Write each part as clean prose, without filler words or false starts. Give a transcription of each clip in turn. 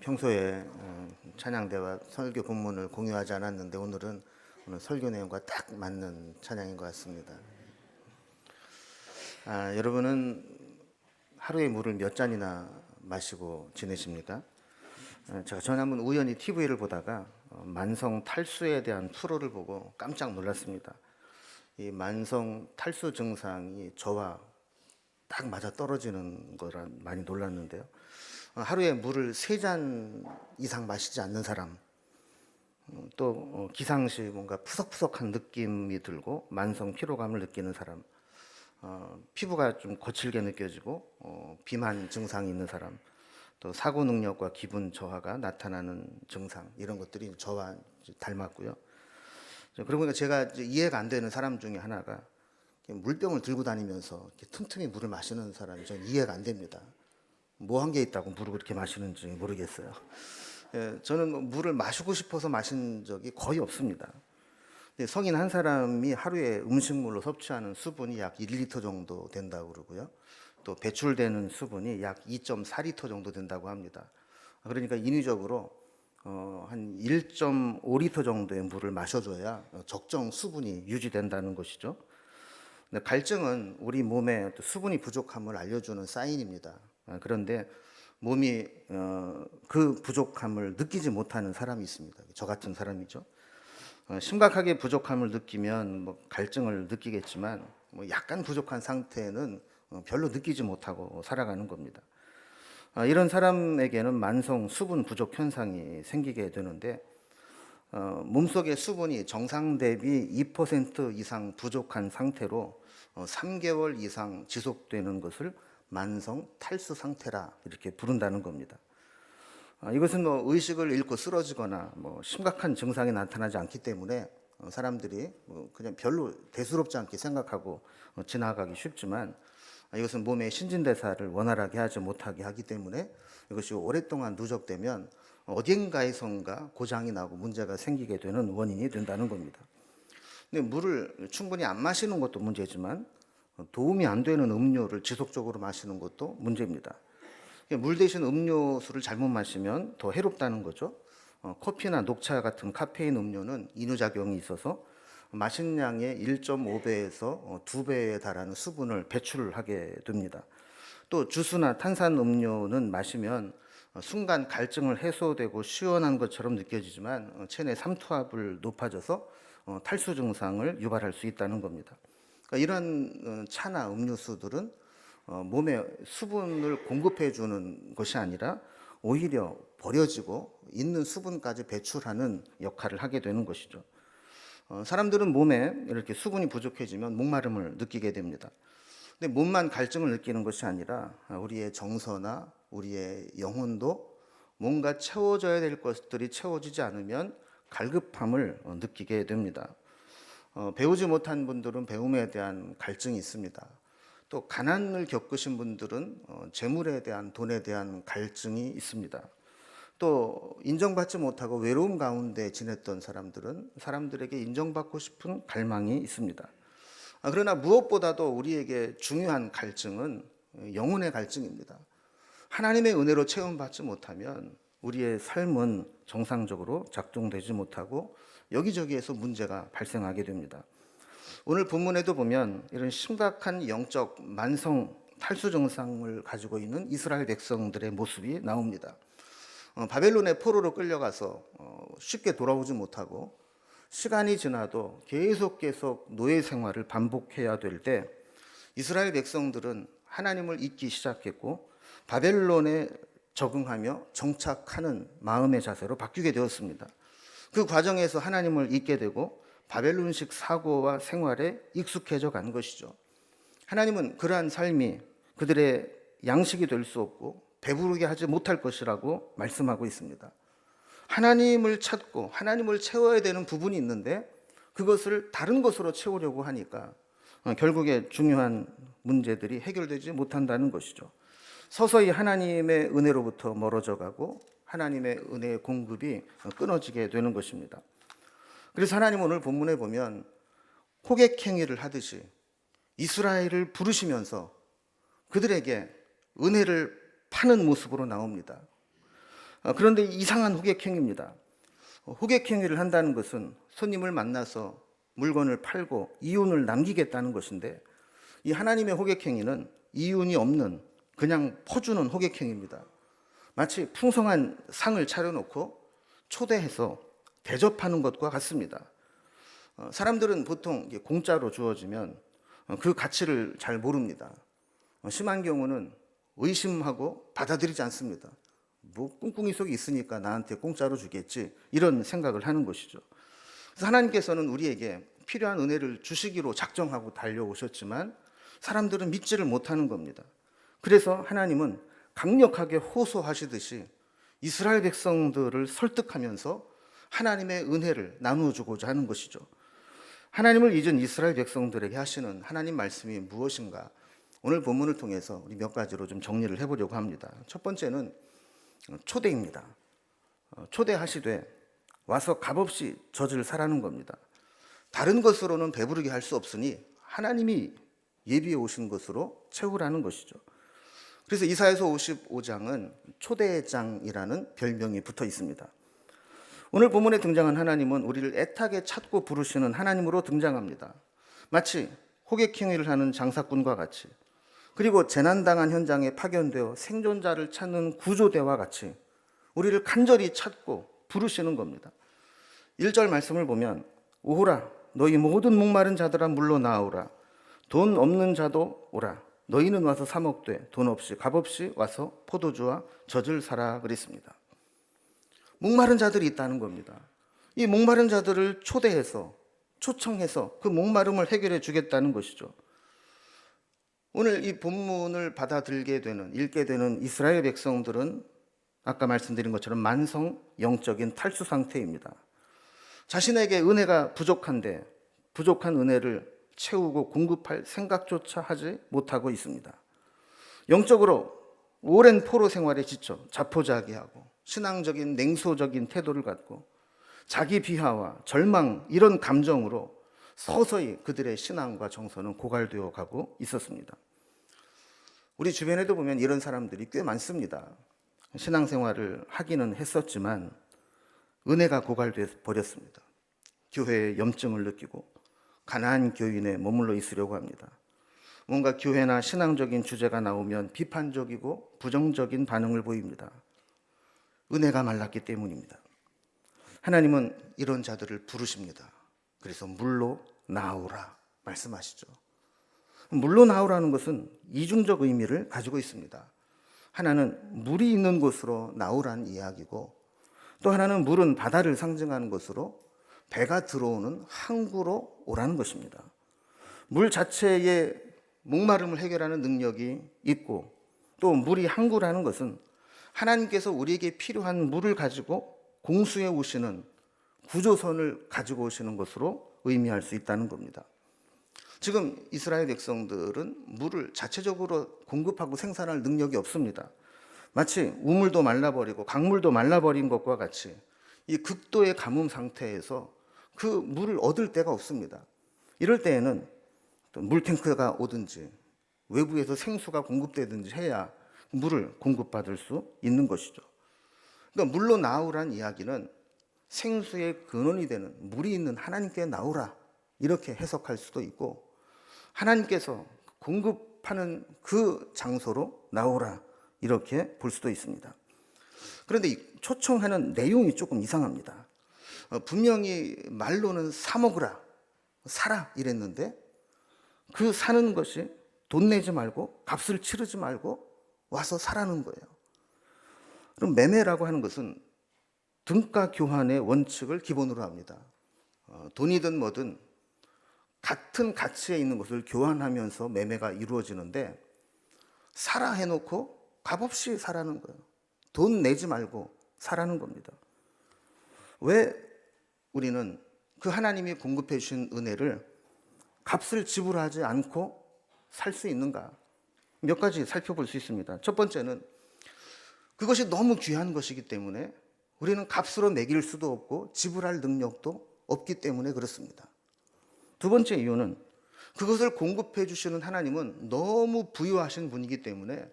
평소에 찬양대와 설교 본문을 공유하지 않았는데 오늘 설교 내용과 딱 맞는 찬양인 것 같습니다. 여러분은 하루에 물을 몇 잔이나 마시고 지내십니까? 제가 전에 한번 우연히 TV를 보다가 만성 탈수에 대한 프로를 보고 깜짝 놀랐습니다. 이 만성 탈수 증상이 저와 딱 맞아 떨어지는 거라 많이 놀랐는데요. 하루에 물을 3잔 이상 마시지 않는 사람, 또 기상시 뭔가 푸석푸석한 느낌이 들고 만성 피로감을 느끼는 사람, 피부가 좀 거칠게 느껴지고 비만 증상이 있는 사람, 또 사고 능력과 기분 저하가 나타나는 증상, 이런 것들이 저와 닮았고요. 그러고 보니까 제가 이해가 안 되는 사람 중에 하나가 물병을 들고 다니면서 틈틈이 물을 마시는 사람이 저는 이해가 안 됩니다. 뭐 한 게 있다고 물을 그렇게 마시는지 모르겠어요. 저는 물을 마시고 싶어서 마신 적이 거의 없습니다. 성인 한 사람이 하루에 음식물로 섭취하는 수분이 약 1리터 정도 된다고 그러고요. 또 배출되는 수분이 약 2.4리터 정도 된다고 합니다. 그러니까 인위적으로 한 1.5리터 정도의 물을 마셔줘야 적정 수분이 유지된다는 것이죠. 갈증은 우리 몸에 수분이 부족함을 알려주는 사인입니다. 그런데 몸이 그 부족함을 느끼지 못하는 사람이 있습니다. 저 같은 사람이죠. 심각하게 부족함을 느끼면 갈증을 느끼겠지만 약간 부족한 상태는 별로 느끼지 못하고 살아가는 겁니다. 이런 사람에게는 만성 수분 부족 현상이 생기게 되는데 몸속의 수분이 정상 대비 2% 이상 부족한 상태로 3개월 이상 지속되는 것을 만성 탈수 상태라 이렇게 부른다는 겁니다. 이것은 의식을 잃고 쓰러지거나 심각한 증상이 나타나지 않기 때문에 사람들이 그냥 별로 대수롭지 않게 생각하고 지나가기 쉽지만 이것은 몸의 신진대사를 원활하게 하지 못하게 하기 때문에 이것이 오랫동안 누적되면 어딘가에선가 고장이 나고 문제가 생기게 되는 원인이 된다는 겁니다. 근데 물을 충분히 안 마시는 것도 문제지만 도움이 안 되는 음료를 지속적으로 마시는 것도 문제입니다. 물 대신 음료수를 잘못 마시면 더 해롭다는 거죠. 커피나 녹차 같은 카페인 음료는 이뇨작용이 있어서 마신 양의 1.5배에서 2배에 달하는 수분을 배출하게 됩니다. 또 주스나 탄산 음료는 마시면 순간 갈증을 해소되고 시원한 것처럼 느껴지지만 체내 삼투압을 높아져서 탈수 증상을 유발할 수 있다는 겁니다. 그러니까 이런 차나 음료수들은 몸에 수분을 공급해 주는 것이 아니라 오히려 버려지고 있는 수분까지 배출하는 역할을 하게 되는 것이죠. 사람들은 몸에 이렇게 수분이 부족해지면 목마름을 느끼게 됩니다. 근데 몸만 갈증을 느끼는 것이 아니라 우리의 정서나 우리의 영혼도 뭔가 채워져야 될 것들이 채워지지 않으면 갈급함을 느끼게 됩니다. 배우지 못한 분들은 배움에 대한 갈증이 있습니다. 또 가난을 겪으신 분들은 재물에 대한, 돈에 대한 갈증이 있습니다. 또 인정받지 못하고 외로움 가운데 지냈던 사람들은 사람들에게 인정받고 싶은 갈망이 있습니다. 그러나 무엇보다도 우리에게 중요한 갈증은 영혼의 갈증입니다. 하나님의 은혜로 체험받지 못하면 우리의 삶은 정상적으로 작동되지 못하고 여기저기에서 문제가 발생하게 됩니다. 오늘 본문에도 보면 이런 심각한 영적 만성 탈수 증상을 가지고 있는 이스라엘 백성들의 모습이 나옵니다. 바벨론의 포로로 끌려가서 쉽게 돌아오지 못하고 시간이 지나도 계속 노예 생활을 반복해야 될 때 이스라엘 백성들은 하나님을 잊기 시작했고 바벨론에 적응하며 정착하는 마음의 자세로 바뀌게 되었습니다. 그 과정에서 하나님을 잊게 되고 바벨론식 사고와 생활에 익숙해져 간 것이죠. 하나님은 그러한 삶이 그들의 양식이 될 수 없고 배부르게 하지 못할 것이라고 말씀하고 있습니다. 하나님을 찾고 하나님을 채워야 되는 부분이 있는데 그것을 다른 것으로 채우려고 하니까 결국에 중요한 문제들이 해결되지 못한다는 것이죠. 서서히 하나님의 은혜로부터 멀어져 가고 하나님의 은혜의 공급이 끊어지게 되는 것입니다. 그래서 하나님은 오늘 본문에 보면 호객행위를 하듯이 이스라엘을 부르시면서 그들에게 은혜를 파는 모습으로 나옵니다. 그런데 이상한 호객행위입니다. 호객행위를 한다는 것은 손님을 만나서 물건을 팔고 이윤을 남기겠다는 것인데, 이 하나님의 호객행위는 이윤이 없는 그냥 퍼주는 호객행위입니다. 마치 풍성한 상을 차려놓고 초대해서 대접하는 것과 같습니다. 사람들은 보통 공짜로 주어지면 그 가치를 잘 모릅니다. 심한 경우는 의심하고 받아들이지 않습니다. 뭐 꿍꿍이 속에 있으니까 나한테 공짜로 주겠지, 이런 생각을 하는 것이죠. 그래서 하나님께서는 우리에게 필요한 은혜를 주시기로 작정하고 달려오셨지만 사람들은 믿지를 못하는 겁니다. 그래서 하나님은 강력하게 호소하시듯이 이스라엘 백성들을 설득하면서 하나님의 은혜를 나누어주고자 하는 것이죠. 하나님을 잊은 이스라엘 백성들에게 하시는 하나님 말씀이 무엇인가? 오늘 본문을 통해서 우리 몇 가지로 좀 정리를 해보려고 합니다. 첫 번째는 초대입니다. 초대하시되 와서 값없이 젖을 사라는 겁니다. 다른 것으로는 배부르게 할 수 없으니 하나님이 예비해 오신 것으로 채우라는 것이죠. 그래서 이사야서 55장은 초대장이라는 별명이 붙어 있습니다. 오늘 본문에 등장한 하나님은 우리를 애타게 찾고 부르시는 하나님으로 등장합니다. 마치 호객행위를 하는 장사꾼과 같이, 그리고 재난당한 현장에 파견되어 생존자를 찾는 구조대와 같이 우리를 간절히 찾고 부르시는 겁니다. 1절 말씀을 보면 오호라 너희 모든 목마른 자들아 물러 나오라 돈 없는 자도 오라 너희는 와서 사 먹되 돈 없이 값없이 와서 포도주와 젖을 사라 그랬습니다. 목마른 자들이 있다는 겁니다. 이 목마른 자들을 초대해서 초청해서 그 목마름을 해결해 주겠다는 것이죠. 오늘 이 본문을 받아들게 되는, 읽게 되는 이스라엘 백성들은 아까 말씀드린 것처럼 만성 영적인 탈수 상태입니다. 자신에게 은혜가 부족한데 부족한 은혜를 채우고 공급할 생각조차 하지 못하고 있습니다. 영적으로 오랜 포로 생활에 지쳐 자포자기하고 신앙적인 냉소적인 태도를 갖고 자기 비하와 절망, 이런 감정으로 서서히 그들의 신앙과 정서는 고갈되어 가고 있었습니다. 우리 주변에도 보면 이런 사람들이 꽤 많습니다. 신앙생활을 하기는 했었지만 은혜가 고갈되어 버렸습니다. 교회의 염증을 느끼고 가난한 교인에 머물러 있으려고 합니다. 뭔가 교회나 신앙적인 주제가 나오면 비판적이고 부정적인 반응을 보입니다. 은혜가 말랐기 때문입니다. 하나님은 이런 자들을 부르십니다. 그래서 물로 나오라 말씀하시죠. 물로 나오라는 것은 이중적 의미를 가지고 있습니다. 하나는 물이 있는 곳으로 나오라는 이야기고, 또 하나는 물은 바다를 상징하는 것으로 배가 들어오는 항구로 오라는 것입니다. 물 자체에 목마름을 해결하는 능력이 있고, 또 물이 항구라는 것은 하나님께서 우리에게 필요한 물을 가지고 공수해 오시는 구조선을 가지고 오시는 것으로 의미할 수 있다는 겁니다. 지금 이스라엘 백성들은 물을 자체적으로 공급하고 생산할 능력이 없습니다. 마치 우물도 말라버리고 강물도 말라버린 것과 같이 이 극도의 가뭄 상태에서 그 물을 얻을 데가 없습니다. 이럴 때에는 물탱크가 오든지 외부에서 생수가 공급되든지 해야 물을 공급받을 수 있는 것이죠. 그러니까 물로 나오란 이야기는 생수의 근원이 되는 물이 있는 하나님께 나오라, 이렇게 해석할 수도 있고, 하나님께서 공급하는 그 장소로 나오라, 이렇게 볼 수도 있습니다. 그런데 이 초청하는 내용이 조금 이상합니다. 분명히 말로는 사 먹으라, 사라 이랬는데 그 사는 것이 돈 내지 말고 값을 치르지 말고 와서 사라는 거예요. 그럼 매매라고 하는 것은 등가 교환의 원칙을 기본으로 합니다. 돈이든 뭐든 같은 가치에 있는 것을 교환하면서 매매가 이루어지는데, 사라 해놓고 값없이 사라는 거예요. 돈 내지 말고 사라는 겁니다. 왜 우리는 그 하나님이 공급해 주신 은혜를 값을 지불하지 않고 살 수 있는가? 몇 가지 살펴볼 수 있습니다. 첫 번째는 그것이 너무 귀한 것이기 때문에 우리는 값으로 매길 수도 없고 지불할 능력도 없기 때문에 그렇습니다. 두 번째 이유는 그것을 공급해 주시는 하나님은 너무 부유하신 분이기 때문에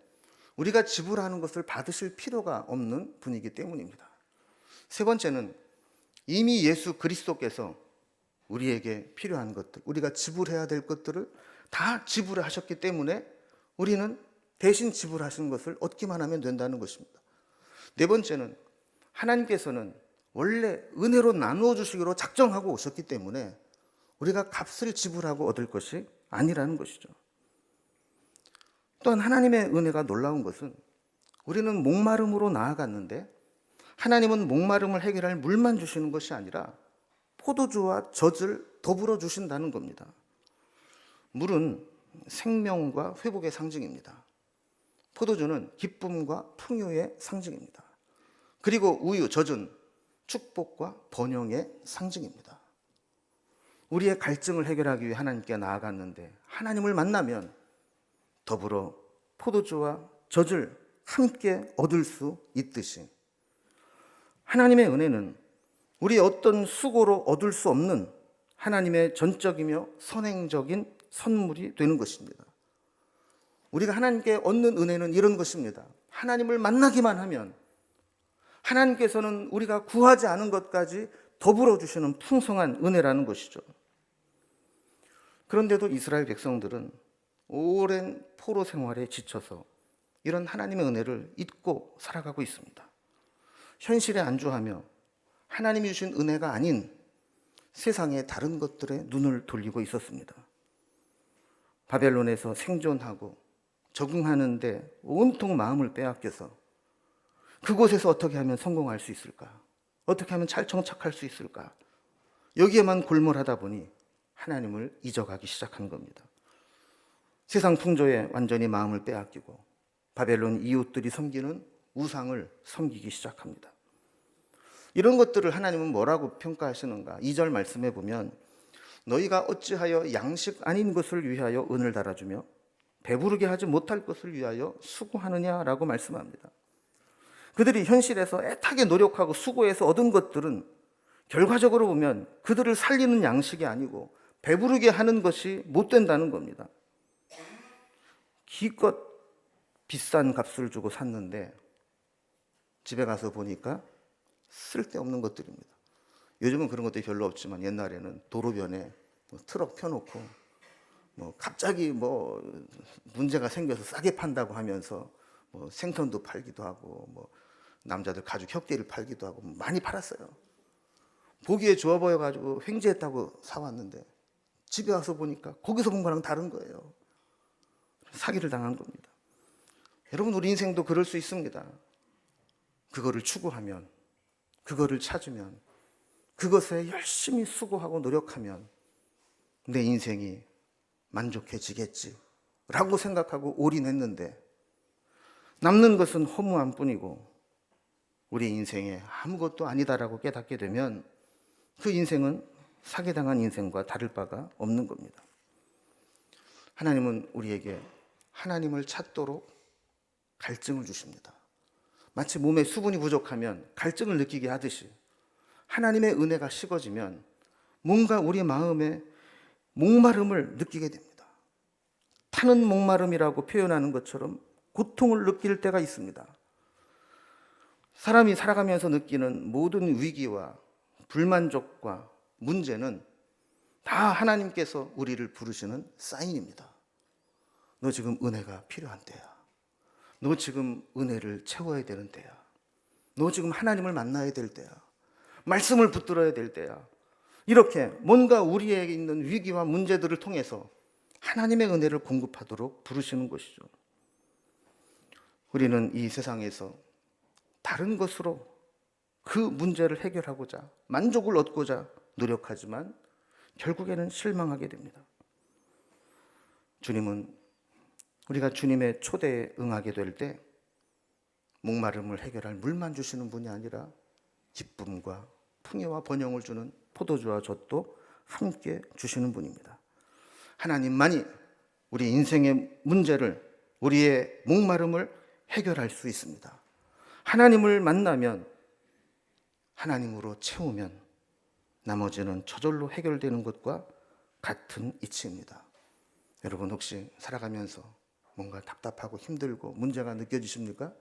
우리가 지불하는 것을 받으실 필요가 없는 분이기 때문입니다. 세 번째는 이미 예수 그리스도께서 우리에게 필요한 것들, 우리가 지불해야 될 것들을 다 지불하셨기 때문에 우리는 대신 지불하신 것을 얻기만 하면 된다는 것입니다. 네 번째는 하나님께서는 원래 은혜로 나누어 주시기로 작정하고 오셨기 때문에 우리가 값을 지불하고 얻을 것이 아니라는 것이죠. 또한 하나님의 은혜가 놀라운 것은 우리는 목마름으로 나아갔는데 하나님은 목마름을 해결할 물만 주시는 것이 아니라 포도주와 젖을 더불어 주신다는 겁니다. 물은 생명과 회복의 상징입니다. 포도주는 기쁨과 풍요의 상징입니다. 그리고 우유, 젖은 축복과 번영의 상징입니다. 우리의 갈증을 해결하기 위해 하나님께 나아갔는데 하나님을 만나면 더불어 포도주와 젖을 함께 얻을 수 있듯이 하나님의 은혜는 우리의 어떤 수고로 얻을 수 없는 하나님의 전적이며 선행적인 선물이 되는 것입니다. 우리가 하나님께 얻는 은혜는 이런 것입니다. 하나님을 만나기만 하면 하나님께서는 우리가 구하지 않은 것까지 더불어 주시는 풍성한 은혜라는 것이죠. 그런데도 이스라엘 백성들은 오랜 포로 생활에 지쳐서 이런 하나님의 은혜를 잊고 살아가고 있습니다. 현실에 안주하며 하나님이 주신 은혜가 아닌 세상의 다른 것들에 눈을 돌리고 있었습니다. 바벨론에서 생존하고 적응하는데 온통 마음을 빼앗겨서 그곳에서 어떻게 하면 성공할 수 있을까? 어떻게 하면 잘 정착할 수 있을까? 여기에만 골몰하다 보니 하나님을 잊어가기 시작한 겁니다. 세상 풍조에 완전히 마음을 빼앗기고 바벨론 이웃들이 섬기는 우상을 섬기기 시작합니다. 이런 것들을 하나님은 뭐라고 평가하시는가? 2절 말씀해 보면 너희가 어찌하여 양식 아닌 것을 위하여 은을 달아주며 배부르게 하지 못할 것을 위하여 수고하느냐라고 말씀합니다. 그들이 현실에서 애타게 노력하고 수고해서 얻은 것들은 결과적으로 보면 그들을 살리는 양식이 아니고 배부르게 하는 것이 못 된다는 겁니다. 기껏 비싼 값을 주고 샀는데 집에 가서 보니까 쓸데없는 것들입니다. 요즘은 그런 것들이 별로 없지만 옛날에는 도로변에 트럭 펴놓고 갑자기 문제가 생겨서 싸게 판다고 하면서 생선도 팔기도 하고 남자들 가죽 혁대를 팔기도 하고 많이 팔았어요. 보기에 좋아 보여가지고 횡재했다고 사왔는데 집에 와서 보니까 거기서 본 거랑 다른 거예요. 사기를 당한 겁니다. 여러분, 우리 인생도 그럴 수 있습니다. 그거를 추구하면, 그거를 찾으면, 그것에 열심히 수고하고 노력하면 내 인생이 만족해지겠지 라고 생각하고 올인했는데 남는 것은 허무함 뿐이고 우리 인생에 아무것도 아니다라고 깨닫게 되면 그 인생은 사기당한 인생과 다를 바가 없는 겁니다. 하나님은 우리에게 하나님을 찾도록 갈증을 주십니다. 마치 몸에 수분이 부족하면 갈증을 느끼게 하듯이 하나님의 은혜가 식어지면 뭔가 우리 마음에 목마름을 느끼게 됩니다. 타는 목마름이라고 표현하는 것처럼 고통을 느낄 때가 있습니다. 사람이 살아가면서 느끼는 모든 위기와 불만족과 문제는 다 하나님께서 우리를 부르시는 사인입니다. 너 지금 은혜가 필요한 때야. 너 지금 은혜를 채워야 되는 때야. 너 지금 하나님을 만나야 될 때야. 말씀을 붙들어야 될 때야. 이렇게 뭔가 우리에게 있는 위기와 문제들을 통해서 하나님의 은혜를 공급하도록 부르시는 것이죠. 우리는 이 세상에서 다른 것으로 그 문제를 해결하고자 만족을 얻고자 노력하지만 결국에는 실망하게 됩니다. 주님은 우리가 주님의 초대에 응하게 될 때 목마름을 해결할 물만 주시는 분이 아니라 기쁨과 풍요와 번영을 주는 포도주와 젖도 함께 주시는 분입니다. 하나님만이 우리 인생의 문제를, 우리의 목마름을 해결할 수 있습니다. 하나님을 만나면, 하나님으로 채우면 나머지는 저절로 해결되는 것과 같은 이치입니다. 여러분, 혹시 살아가면서 뭔가 답답하고 힘들고 문제가 느껴지십니까?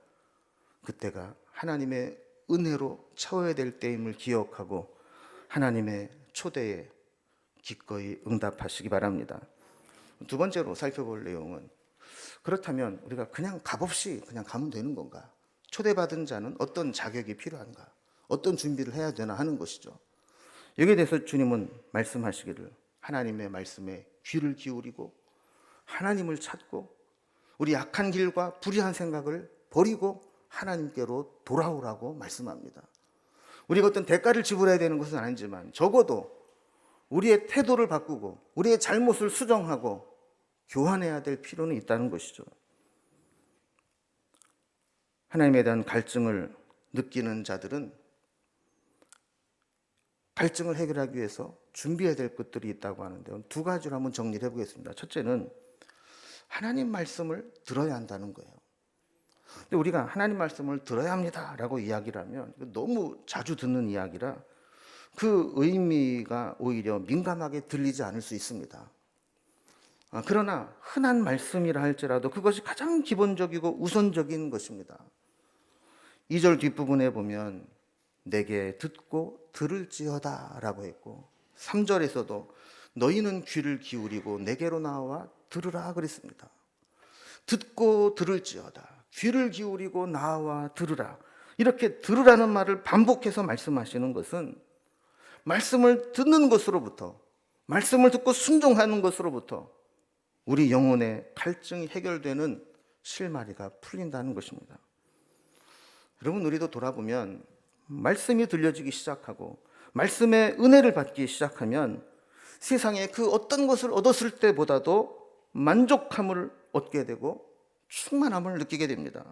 그때가 하나님의 은혜로 채워야 될 때임을 기억하고 하나님의 초대에 기꺼이 응답하시기 바랍니다. 두 번째로 살펴볼 내용은, 그렇다면 우리가 그냥 값없이 그냥 가면 되는 건가? 초대받은 자는 어떤 자격이 필요한가? 어떤 준비를 해야 되나 하는 것이죠. 여기에 대해서 주님은 말씀하시기를, 하나님의 말씀에 귀를 기울이고 하나님을 찾고 우리 악한 길과 불의한 생각을 버리고 하나님께로 돌아오라고 말씀합니다. 우리가 어떤 대가를 지불해야 되는 것은 아니지만 적어도 우리의 태도를 바꾸고 우리의 잘못을 수정하고 교환해야 될 필요는 있다는 것이죠. 하나님에 대한 갈증을 느끼는 자들은 갈증을 해결하기 위해서 준비해야 될 것들이 있다고 하는데요. 두 가지로 한번 정리를 해보겠습니다. 첫째는 하나님 말씀을 들어야 한다는 거예요. 근데 우리가 하나님 말씀을 들어야 합니다라고 이야기를 하면 너무 자주 듣는 이야기라 그 의미가 오히려 민감하게 들리지 않을 수 있습니다. 그러나 흔한 말씀이라 할지라도 그것이 가장 기본적이고 우선적인 것입니다. 2절 뒷부분에 보면 내게 듣고 들을지어다 라고 했고 3절에서도 너희는 귀를 기울이고 내게로 나와 들으라 그랬습니다. 듣고 들을지어다, 귀를 기울이고 나와 들으라, 이렇게 들으라는 말을 반복해서 말씀하시는 것은 말씀을 듣는 것으로부터, 말씀을 듣고 순종하는 것으로부터 우리 영혼의 갈증이 해결되는 실마리가 풀린다는 것입니다. 여러분, 우리도 돌아보면 말씀이 들려지기 시작하고 말씀의 은혜를 받기 시작하면 세상에 그 어떤 것을 얻었을 때보다도 만족함을 얻게 되고 충만함을 느끼게 됩니다.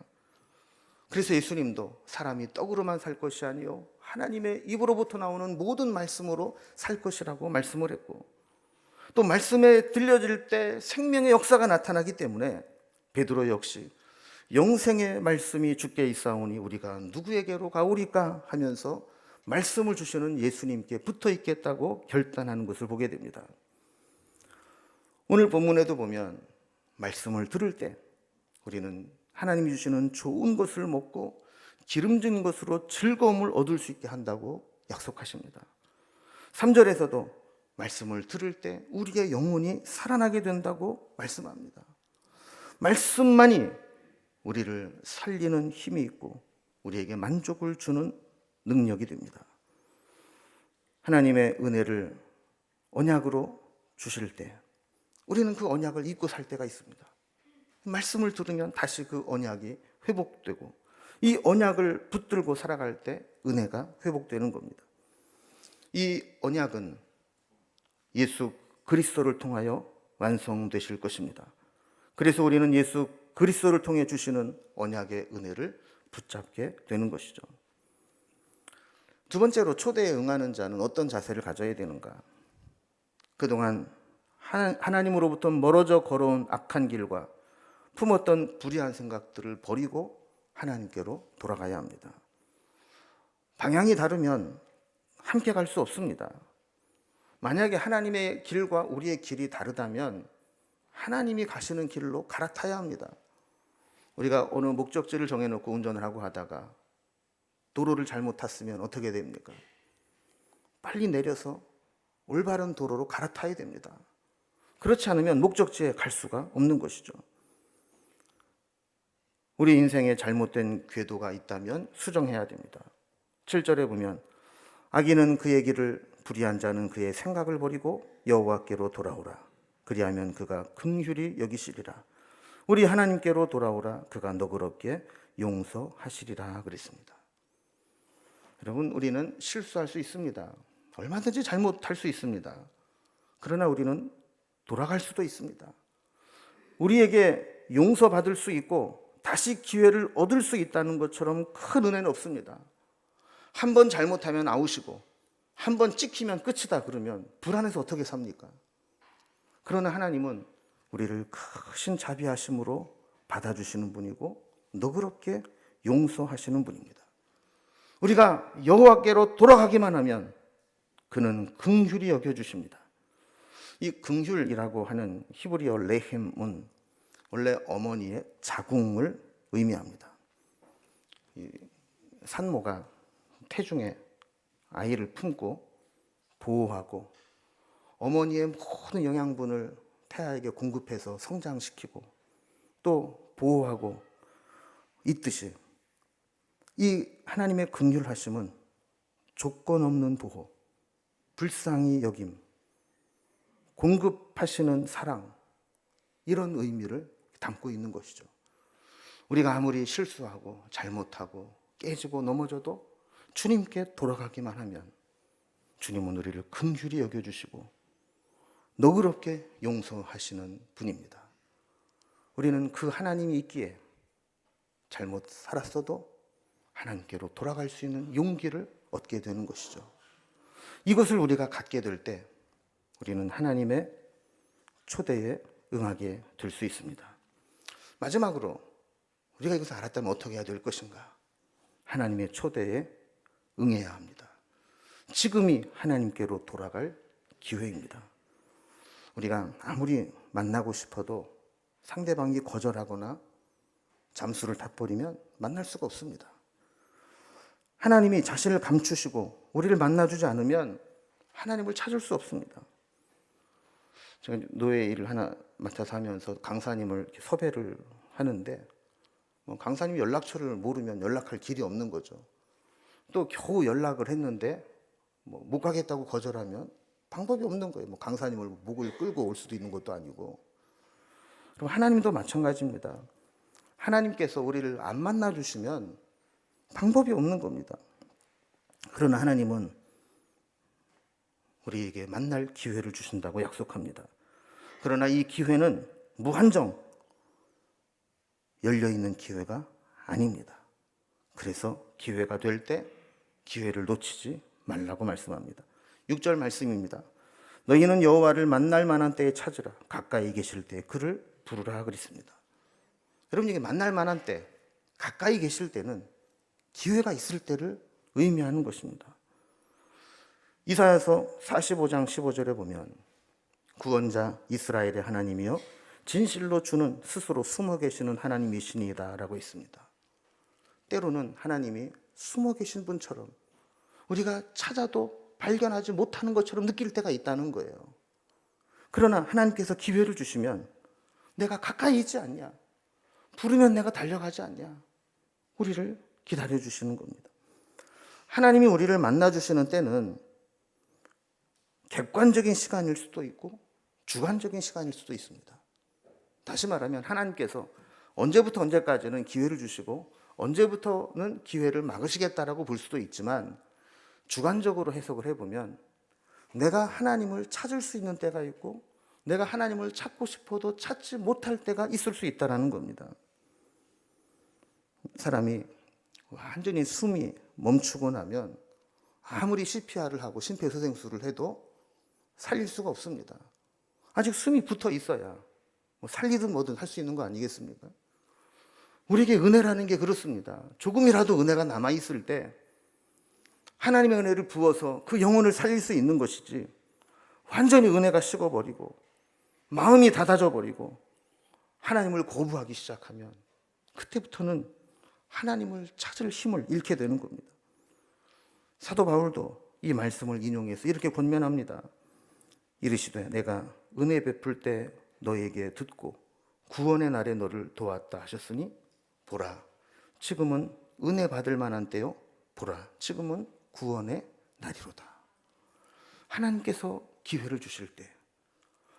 그래서 예수님도 사람이 떡으로만 살 것이 아니요 하나님의 입으로부터 나오는 모든 말씀으로 살 것이라고 말씀을 했고, 또 말씀에 들려질 때 생명의 역사가 나타나기 때문에 베드로 역시 영생의 말씀이 주께 있사오니 우리가 누구에게로 가오리까 하면서 말씀을 주시는 예수님께 붙어 있겠다고 결단하는 것을 보게 됩니다. 오늘 본문에도 보면 말씀을 들을 때 우리는 하나님이 주시는 좋은 것을 먹고 기름진 것으로 즐거움을 얻을 수 있게 한다고 약속하십니다. 3절에서도 말씀을 들을 때 우리의 영혼이 살아나게 된다고 말씀합니다. 말씀만이 우리를 살리는 힘이 있고 우리에게 만족을 주는 능력이 됩니다. 하나님의 은혜를 언약으로 주실 때 우리는 그 언약을 잊고 살 때가 있습니다. 말씀을 들으면 다시 그 언약이 회복되고 이 언약을 붙들고 살아갈 때 은혜가 회복되는 겁니다. 이 언약은 예수 그리스도를 통하여 완성되실 것입니다. 그래서 우리는 예수 그리스도를 통해 주시는 언약의 은혜를 붙잡게 되는 것이죠. 두 번째로 초대에 응하는 자는 어떤 자세를 가져야 되는가? 그동안 하나님으로부터 멀어져 걸어온 악한 길과 품었던 불의한 생각들을 버리고 하나님께로 돌아가야 합니다. 방향이 다르면 함께 갈 수 없습니다. 만약에 하나님의 길과 우리의 길이 다르다면 하나님이 가시는 길로 갈아타야 합니다. 우리가 어느 목적지를 정해놓고 운전을 하고 하다가 도로를 잘못 탔으면 어떻게 됩니까? 빨리 내려서 올바른 도로로 갈아타야 됩니다. 그렇지 않으면 목적지에 갈 수가 없는 것이죠. 우리 인생에 잘못된 궤도가 있다면 수정해야 됩니다. 7절에 보면 악인은 그의 길을, 불의한 자는 그의 생각을 버리고 여호와께로 돌아오라. 그리하면 그가 긍휼히 여기시리라. 우리 하나님께로 돌아오라. 그가 너그럽게 용서하시리라 그랬습니다. 여러분, 우리는 실수할 수 있습니다. 얼마든지 잘못할 수 있습니다. 그러나 우리는 돌아갈 수도 있습니다. 우리에게 용서받을 수 있고 다시 기회를 얻을 수 있다는 것처럼 큰 은혜는 없습니다. 한 번 잘못하면 아웃이고 한 번 찍히면 끝이다 그러면 불안해서 어떻게 삽니까? 그러나 하나님은 우리를 크신 자비하심으로 받아주시는 분이고 너그럽게 용서하시는 분입니다. 우리가 여호와께로 돌아가기만 하면 그는 긍휼히 여겨주십니다. 이 긍휼이라고 하는 히브리어 레헴은 원래 어머니의 자궁을 의미합니다. 이 산모가 태중에 아이를 품고 보호하고 어머니의 모든 영양분을 태아에게 공급해서 성장시키고 또 보호하고 있듯이 이 하나님의 긍휼하심은 조건 없는 보호, 불쌍히 여김, 공급하시는 사랑, 이런 의미를 담고 있는 것이죠. 우리가 아무리 실수하고 잘못하고 깨지고 넘어져도 주님께 돌아가기만 하면 주님은 우리를 긍휼히 여겨주시고 너그럽게 용서하시는 분입니다. 우리는 그 하나님이 있기에 잘못 살았어도 하나님께로 돌아갈 수 있는 용기를 얻게 되는 것이죠. 이것을 우리가 갖게 될 때 우리는 하나님의 초대에 응하게 될 수 있습니다. 마지막으로 우리가 이것을 알았다면 어떻게 해야 될 것인가? 하나님의 초대에 응해야 합니다. 지금이 하나님께로 돌아갈 기회입니다. 우리가 아무리 만나고 싶어도 상대방이 거절하거나 잠수를 타버리면 만날 수가 없습니다. 하나님이 자신을 감추시고 우리를 만나주지 않으면 하나님을 찾을 수 없습니다. 제가 노예 일을 하나 맡아서 하면서 강사님을 이렇게 섭외를 하는데 강사님 연락처를 모르면 연락할 길이 없는 거죠. 또 겨우 연락을 했는데 못 가겠다고 거절하면 방법이 없는 거예요. 강사님을 목을 끌고 올 수도 있는 것도 아니고. 그럼 하나님도 마찬가지입니다. 하나님께서 우리를 안 만나주시면 방법이 없는 겁니다. 그러나 하나님은 우리에게 만날 기회를 주신다고 약속합니다. 그러나 이 기회는 무한정 열려있는 기회가 아닙니다. 그래서 기회가 될 때 기회를 놓치지 말라고 말씀합니다. 6절 말씀입니다. 너희는 여호와를 만날 만한 때에 찾으라. 가까이 계실 때 그를 부르라 그랬습니다. 여러분, 이게 만날 만한 때, 가까이 계실 때는 기회가 있을 때를 의미하는 것입니다. 이사야서 45장 15절에 보면 구원자 이스라엘의 하나님이여 진실로 주는 스스로 숨어 계시는 하나님이시니이다 라고 있습니다. 때로는 하나님이 숨어 계신 분처럼 우리가 찾아도 발견하지 못하는 것처럼 느낄 때가 있다는 거예요. 그러나 하나님께서 기회를 주시면 내가 가까이 있지 않냐? 부르면 내가 달려가지 않냐? 우리를 기다려주시는 겁니다. 하나님이 우리를 만나주시는 때는 객관적인 시간일 수도 있고 주관적인 시간일 수도 있습니다. 다시 말하면 하나님께서 언제부터 언제까지는 기회를 주시고 언제부터는 기회를 막으시겠다라고 볼 수도 있지만 주관적으로 해석을 해보면 내가 하나님을 찾을 수 있는 때가 있고 내가 하나님을 찾고 싶어도 찾지 못할 때가 있을 수 있다는 겁니다. 사람이 완전히 숨이 멈추고 나면 아무리 CPR을 하고 심폐소생술을 해도 살릴 수가 없습니다. 아직 숨이 붙어 있어야 살리든 뭐든 할 수 있는 거 아니겠습니까? 우리에게 은혜라는 게 그렇습니다. 조금이라도 은혜가 남아있을 때 하나님의 은혜를 부어서 그 영혼을 살릴 수 있는 것이지, 완전히 은혜가 식어버리고 마음이 닫아져버리고 하나님을 거부하기 시작하면 그때부터는 하나님을 찾을 힘을 잃게 되는 겁니다. 사도 바울도 이 말씀을 인용해서 이렇게 권면합니다. 이르시되 내가 은혜 베풀 때 너에게 듣고 구원의 날에 너를 도왔다 하셨으니 보라 지금은 은혜 받을 만한 때요, 보라 지금은 구원의 날이로다. 하나님께서 기회를 주실 때,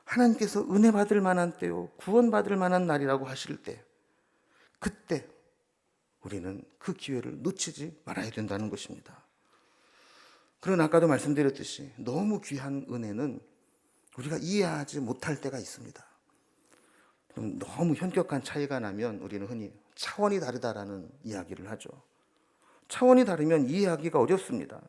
하나님께서 은혜 받을 만한 때요, 구원 받을 만한 날이라고 하실 때, 그때 우리는 그 기회를 놓치지 말아야 된다는 것입니다. 그러나 아까도 말씀드렸듯이 너무 귀한 은혜는 우리가 이해하지 못할 때가 있습니다. 너무 현격한 차이가 나면 우리는 흔히 차원이 다르다라는 이야기를 하죠. 차원이 다르면 이해하기가 어렵습니다.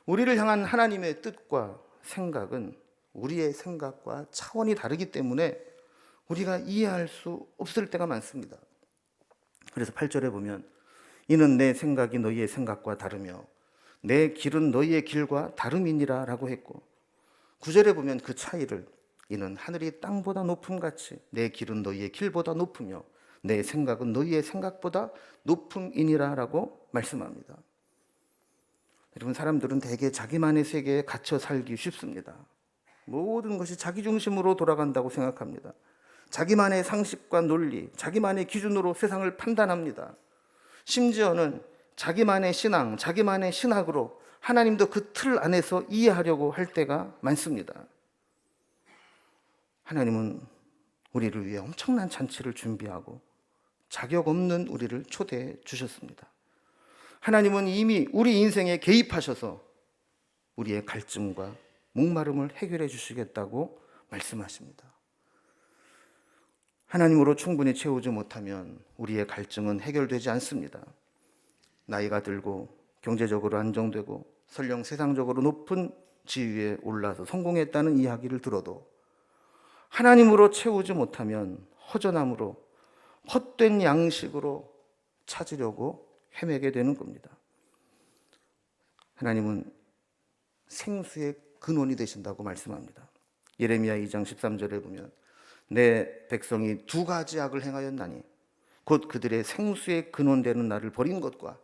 우리를 향한 하나님의 뜻과 생각은 우리의 생각과 차원이 다르기 때문에 우리가 이해할 수 없을 때가 많습니다. 그래서 8절에 보면 이는 내 생각이 너희의 생각과 다르며 내 길은 너희의 길과 다름이니라 라고 했고, 9절에 보면 그 차이를 이는 하늘이 땅보다 높음같이 내 길은 너희의 길보다 높으며 내 생각은 너희의 생각보다 높음이니라 라고 말씀합니다. 여러분, 사람들은 대개 자기만의 세계에 갇혀 살기 쉽습니다. 모든 것이 자기 중심으로 돌아간다고 생각합니다. 자기만의 상식과 논리, 자기만의 기준으로 세상을 판단합니다. 심지어는 자기만의 신앙, 자기만의 신학으로 하나님도 그 틀 안에서 이해하려고 할 때가 많습니다. 하나님은 우리를 위해 엄청난 잔치를 준비하고 자격 없는 우리를 초대해 주셨습니다. 하나님은 이미 우리 인생에 개입하셔서 우리의 갈증과 목마름을 해결해 주시겠다고 말씀하십니다. 하나님으로 충분히 채우지 못하면 우리의 갈증은 해결되지 않습니다. 나이가 들고 경제적으로 안정되고 설령 세상적으로 높은 지위에 올라서 성공했다는 이야기를 들어도 하나님으로 채우지 못하면 허전함으로 헛된 양식으로 찾으려고 헤매게 되는 겁니다. 하나님은 생수의 근원이 되신다고 말씀합니다. 예레미야 2장 13절에 보면 내 백성이 두 가지 악을 행하였나니 곧 그들의 생수의 근원 되는 나를 버린 것과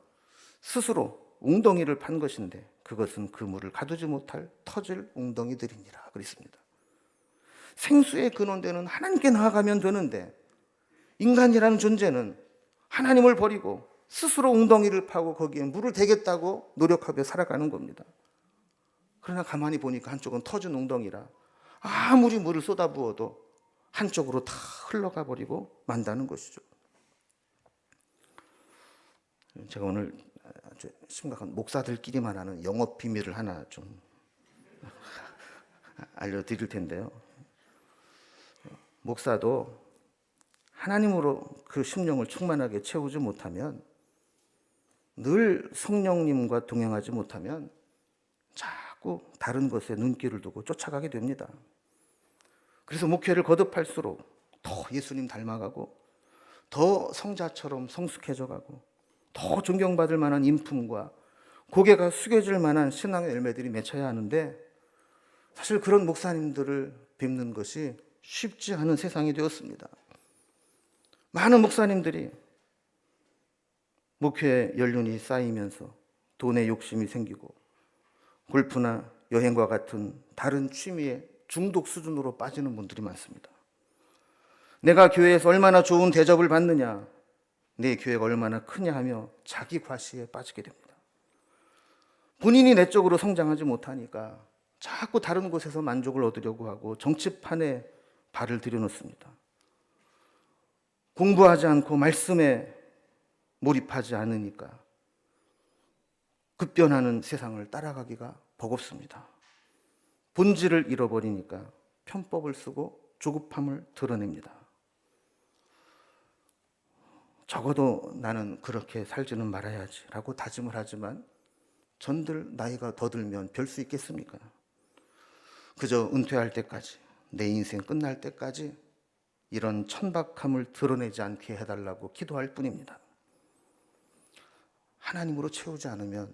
스스로 웅덩이를 판 것인데 그것은 그 물을 가두지 못할 터질 웅덩이들이니라 그랬습니다. 생수의 근원 되는 하나님께 나아가면 되는데 인간이라는 존재는 하나님을 버리고 스스로 웅덩이를 파고 거기에 물을 대겠다고 노력하며 살아가는 겁니다. 그러나 가만히 보니까 한쪽은 터진 웅덩이라 아무리 물을 쏟아부어도 한쪽으로 다 흘러가 버리고 만다는 것이죠. 제가 오늘 아주 심각한 목사들끼리만 하는 영업 비밀을 하나 좀 알려드릴 텐데요. 목사도 하나님으로 그 심령을 충만하게 채우지 못하면, 늘 성령님과 동행하지 못하면 자꾸 다른 것에 눈길을 두고 쫓아가게 됩니다. 그래서 목회를 거듭할수록 더 예수님 닮아가고 더 성자처럼 성숙해져 가고 더 존경받을 만한 인품과 고개가 숙여질 만한 신앙의 열매들이 맺혀야 하는데, 사실 그런 목사님들을 뵙는 것이 쉽지 않은 세상이 되었습니다. 많은 목사님들이 목회 연륜이 쌓이면서 돈에 욕심이 생기고 골프나 여행과 같은 다른 취미에 중독 수준으로 빠지는 분들이 많습니다. 내가 교회에서 얼마나 좋은 대접을 받느냐, 내 교회가 얼마나 크냐 하며 자기 과시에 빠지게 됩니다. 본인이 내적으로 성장하지 못하니까 자꾸 다른 곳에서 만족을 얻으려고 하고 정치판에 발을 들여놓습니다. 공부하지 않고 말씀에 몰입하지 않으니까 급변하는 세상을 따라가기가 버겁습니다. 본질을 잃어버리니까 편법을 쓰고 조급함을 드러냅니다. 적어도 나는 그렇게 살지는 말아야지 라고 다짐을 하지만 전들 나이가 더 들면 별 수 있겠습니까? 그저 은퇴할 때까지, 내 인생 끝날 때까지 이런 천박함을 드러내지 않게 해달라고 기도할 뿐입니다. 하나님으로 채우지 않으면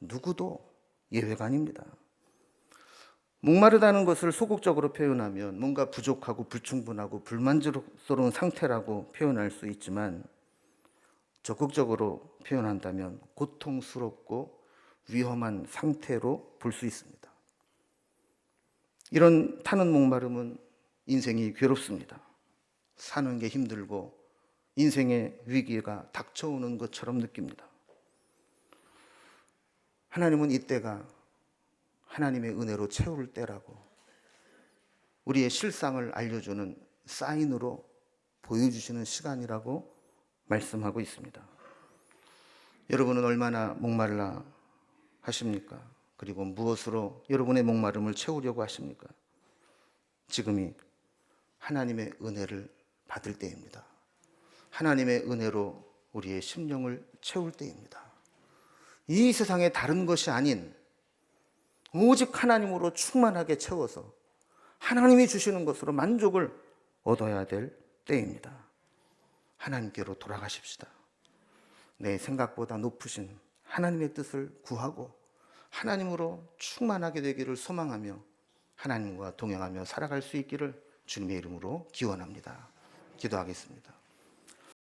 누구도 예외가 아닙니다. 목마르다는 것을 소극적으로 표현하면 뭔가 부족하고 불충분하고 불만족스러운 상태라고 표현할 수 있지만, 적극적으로 표현한다면 고통스럽고 위험한 상태로 볼 수 있습니다. 이런 타는 목마름은 인생이 괴롭습니다. 사는 게 힘들고 인생의 위기가 닥쳐오는 것처럼 느낍니다. 하나님은 이때가 하나님의 은혜로 채울 때라고 우리의 실상을 알려주는 사인으로 보여주시는 시간이라고 말씀하고 있습니다. 여러분은 얼마나 목말라 하십니까? 그리고 무엇으로 여러분의 목마름을 채우려고 하십니까? 지금이 하나님의 은혜를 받을 때입니다. 하나님의 은혜로 우리의 심령을 채울 때입니다. 이 세상에 다른 것이 아닌 오직 하나님으로 충만하게 채워서 하나님이 주시는 것으로 만족을 얻어야 될 때입니다. 하나님께로 돌아가십시다. 내 생각보다 높으신 하나님의 뜻을 구하고 하나님으로 충만하게 되기를 소망하며 하나님과 동행하며 살아갈 수 있기를 주님의 이름으로 기원합니다. 기도하겠습니다.